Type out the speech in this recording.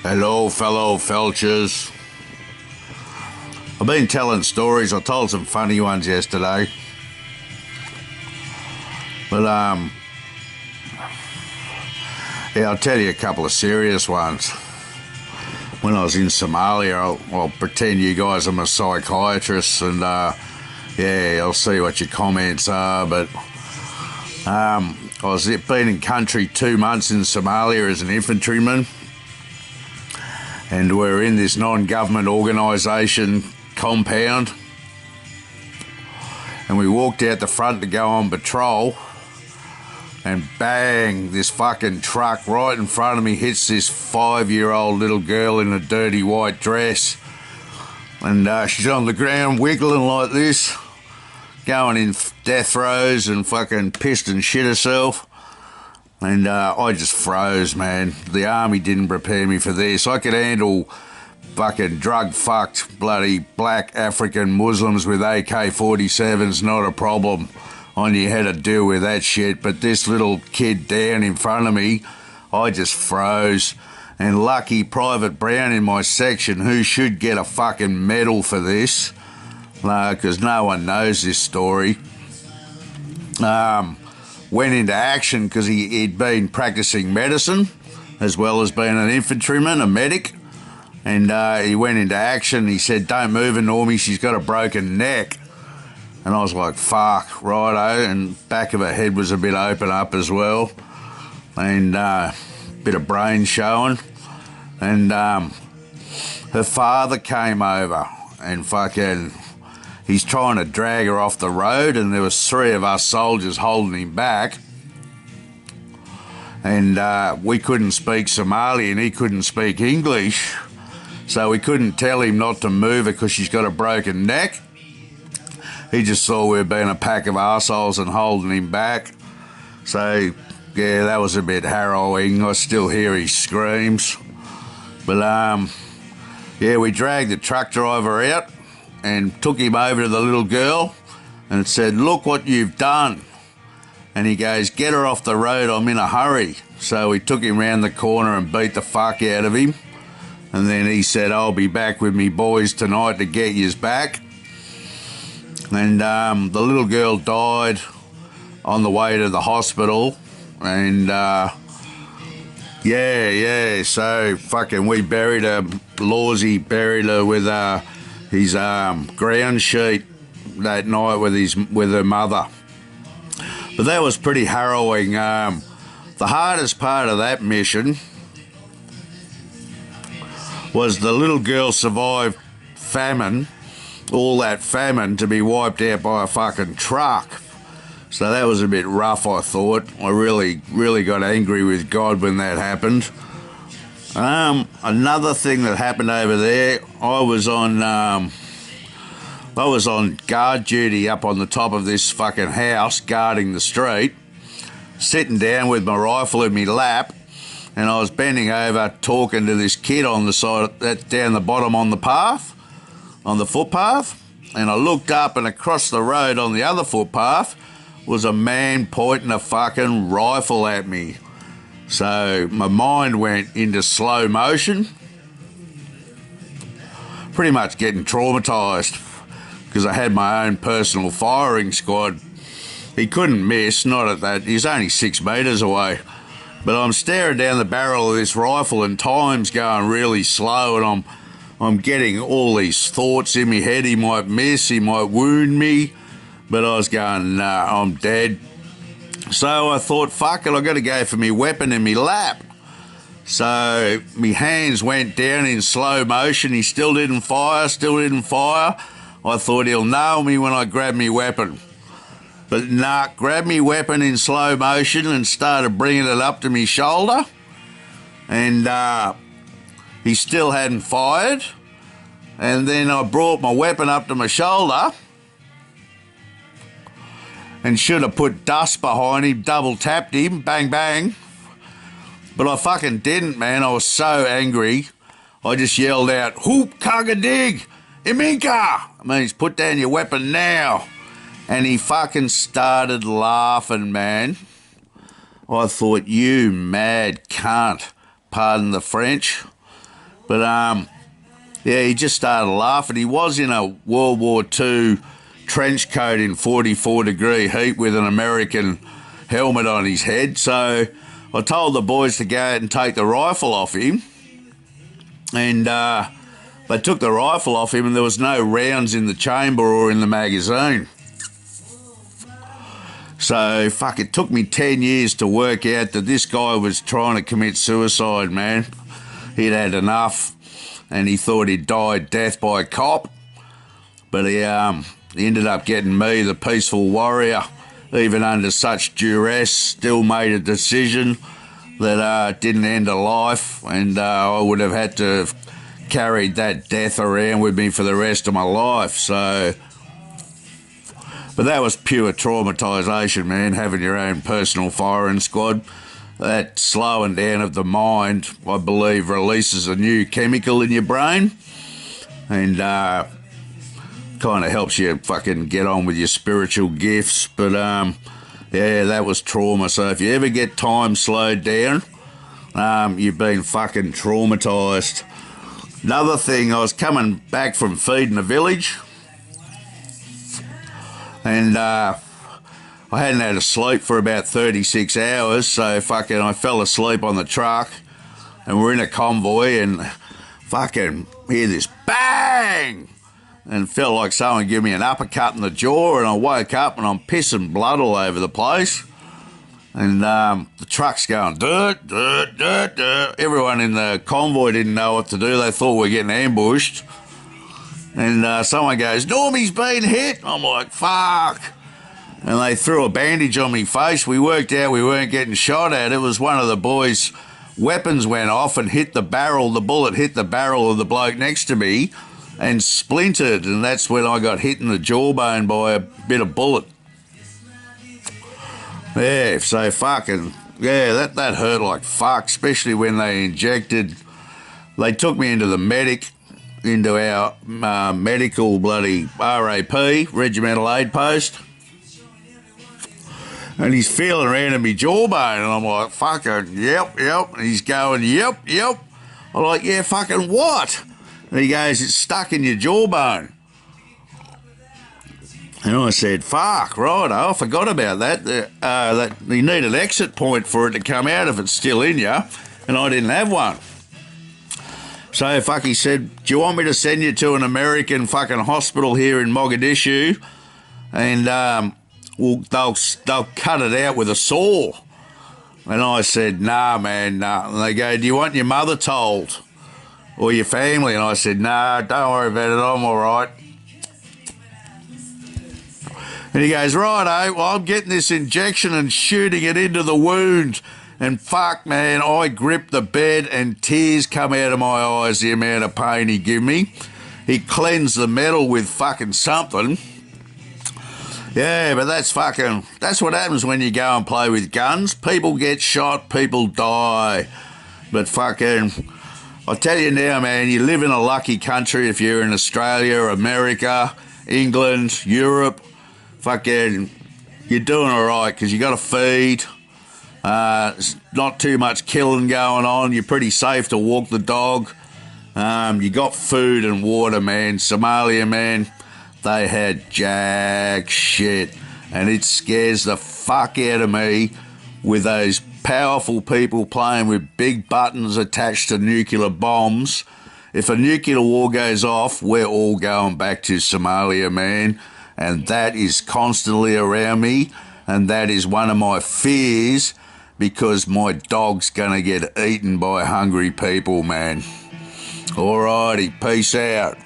Hello, fellow felchers. I've been telling stories. I told some funny ones yesterday. But, yeah, I'll tell you a couple of serious ones. When I was in Somalia, I'll pretend you guys are my psychiatrists and, yeah, I'll see what your comments are. But I was been in country 2 months in Somalia as an infantryman. And we're in this non-government organisation compound. And we walked out the front to go on patrol. And bang, this fucking truck right in front of me hits this 5-year-old little girl in a dirty white dress. And she's on the ground wiggling like this, going in death throes and fucking pissed and shit herself. And I just froze, man. The army didn't prepare me for this. I could handle fucking drug-fucked bloody black African Muslims with AK-47s, not a problem. I knew how to deal with that shit. But this little kid down in front of me, I just froze. And lucky Private Brown in my section, who should get a fucking medal for this, because no one knows this story, went into action because he'd been practicing medicine as well as being an infantryman, a medic. And he went into action. He said, "Don't move her, Normie, she's got a broken neck." And I was like, fuck, righto. And back of her head was a bit open up as well. And a bit of brain showing. And her father came over and fucking... he's trying to drag her off the road, and there was 3 of us soldiers holding him back. And we couldn't speak Somali and he couldn't speak English. So we couldn't tell him not to move her because she's got a broken neck. He just saw we were being a pack of arseholes and holding him back. So, yeah, that was a bit harrowing. I still hear his screams. But, yeah, we dragged the truck driver out and took him over to the little girl and said, "Look what you've done." And he goes, "Get her off the road, I'm in a hurry." So we took him round the corner and beat the fuck out of him. And then he said, "I'll be back with me boys tonight to get yous back." And the little girl died on the way to the hospital. And yeah, so fucking we buried her. Lawsy buried her with his ground sheet that night with her mother. But that was pretty harrowing. The hardest part of that mission was the little girl survived famine, all that famine, to be wiped out by a fucking truck. So that was a bit rough, I thought. I really got angry with God when that happened. Another thing that happened over there, I was on guard duty up on the top of this fucking house, guarding the street, sitting down with my rifle in my lap, and I was bending over talking to this kid on the side, down the bottom on the path, on the footpath, and I looked up, and across the road on the other footpath was a man pointing a fucking rifle at me. So my mind went into slow motion, pretty much getting traumatised, because I had my own personal firing squad. He couldn't miss, not at that. He's only 6 metres away. But I'm staring down the barrel of this rifle and time's going really slow, and I'm getting all these thoughts in my head. He might miss, he might wound me. But I was going, nah, I'm dead. So I thought, fuck it, I've got to go for me weapon in me lap. So me hands went down in slow motion. He still didn't fire. I thought he'll nail me when I grab me weapon. But nah, grabbed me weapon in slow motion and started bringing it up to me shoulder. And he still hadn't fired. And then I brought my weapon up to my shoulder and should have put dust behind him, double tapped him, bang, bang. But I fucking didn't, man. I was so angry. I just yelled out, "Hoop, kagadig, Iminka!" It means put down your weapon now. And he fucking started laughing, man. I thought, you mad cunt, pardon the French. But yeah, he just started laughing. He was in a World War II trench coat in 44-degree heat with an American helmet on his head. So I told the boys to go out and take the rifle off him. And they took the rifle off him and there was no rounds in the chamber or in the magazine. So, fuck, it took me 10 years to work out that this guy was trying to commit suicide, man. He'd had enough and he thought he'd died death by a cop. But he ended up getting me, the peaceful warrior, even under such duress, still made a decision that didn't end a life, and I would have had to have carried that death around with me for the rest of my life. So, but that was pure traumatisation, man, having your own personal firing squad. That slowing down of the mind, I believe, releases a new chemical in your brain and kind of helps you fucking get on with your spiritual gifts. But yeah, that was trauma. So if you ever get time slowed down, you've been fucking traumatised. Another thing, I was coming back from feeding the village and I hadn't had a sleep for about 36 hours, so fucking I fell asleep on the truck and we're in a convoy and fucking hear this bang and felt like someone gave me an uppercut in the jaw, and I woke up and I'm pissing blood all over the place. And the truck's going dirt, dirt, dirt, dirt. Everyone in the convoy didn't know what to do. They thought we were getting ambushed. And someone goes, "Normie's been hit." I'm like, fuck. And they threw a bandage on me face. We worked out we weren't getting shot at. It was one of the boys' weapons went off and hit the barrel. The bullet hit the barrel of the bloke next to me and splintered. And that's when I got hit in the jawbone by a bit of bullet. Yeah, so fucking, yeah, that hurt like fuck, especially when they injected. They took me into the medic, into our medical bloody RAP, Regimental Aid Post. And he's feeling around in my jawbone, and I'm like, fucking, yep. And he's going, yep. I'm like, yeah, fucking what? And he goes, it's stuck in your jawbone. And I said, fuck, right, I forgot about that. That you need an exit point for it to come out if it's still in you, and I didn't have one. So fuck, he said, do you want me to send you to an American fucking hospital here in Mogadishu? And well, they'll cut it out with a saw. And I said, nah, man, nah. And they go, do you want your mother told? Or your family? And I said, nah, don't worry about it, I'm all right. And he goes, righto, well, I'm getting this injection and shooting it into the wound. And fuck, man, I gripped the bed and tears come out of my eyes, the amount of pain he gave me. He cleansed the metal with fucking something. Yeah, but that's what happens when you go and play with guns. People get shot, people die. But fucking, I tell you now, man, you live in a lucky country if you're in Australia, America, England, Europe. Fucking, you're doing all right because you got to feed. It's not too much killing going on. You're pretty safe to walk the dog. You got food and water, man. Somalia, man, they had jack shit. And it scares the fuck out of me with those powerful people playing with big buttons attached to nuclear bombs. If a nuclear war goes off, we're all going back to Somalia, man. And that is constantly around me, and that is one of my fears because my dog's going to get eaten by hungry people, man. Alrighty, peace out.